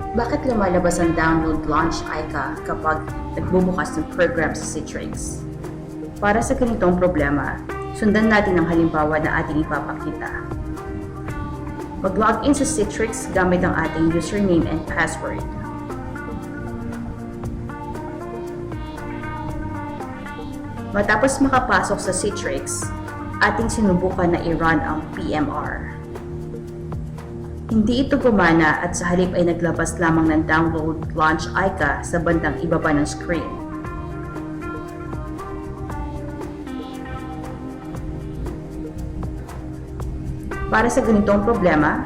Bakit lumalabas ang download launch icon kapag nagbubukas ng program sa Citrix? Para sa ganitong problema, sundan natin ang halimbawa na ating ipapakita. Mag-login sa Citrix gamit ang ating username and password. Matapos makapasok sa Citrix, ating sinubukan na i-run ang PMR. Hindi ito gumana at sa halip ay naglabas lamang ng download launch icon sa bandang ibaba ng screen. Para sa ganitong problema,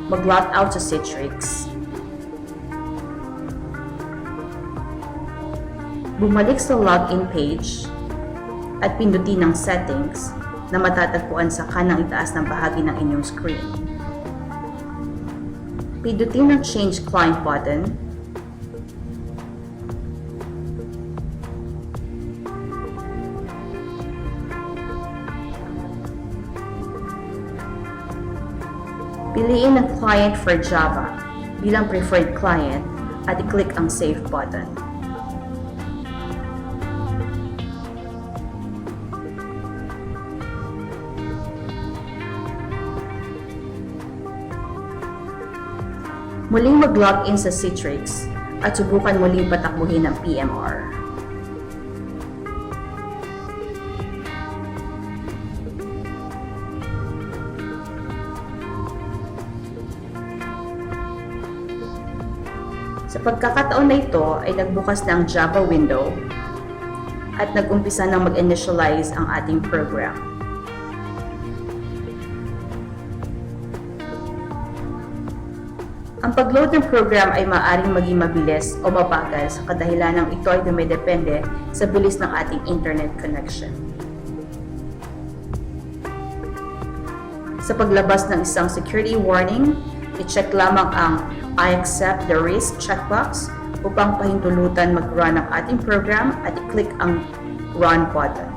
mag-log out sa Citrix. Bumalik sa login page at pindutin ang settings na matatagpuan sa kanang itaas ng bahagi ng inyong screen. Pindutin ang Change Client button. Piliin ang client for Java bilang preferred client at i-click ang Save button. Muling mag-login sa Citrix at subukan muling patakbuhin ang PMR. Sa pagkakataon na ito ay nagbukas na ang Java window at nag-umpisa na mag-initialize ang ating program. Ang pag-load ng program ay maaaring maging mabilis o mabagal sa kadahilan ng ito ay dumidepende sa bilis ng ating internet connection. Sa paglabas ng isang security warning, i-check lamang ang I accept the risk checkbox upang pahintulutan mag-run ang ating program at i-click ang Run button.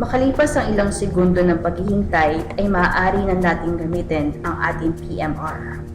Makalipas ang ilang segundo ng paghihintay ay maaari na nating gamitin ang ating PMR.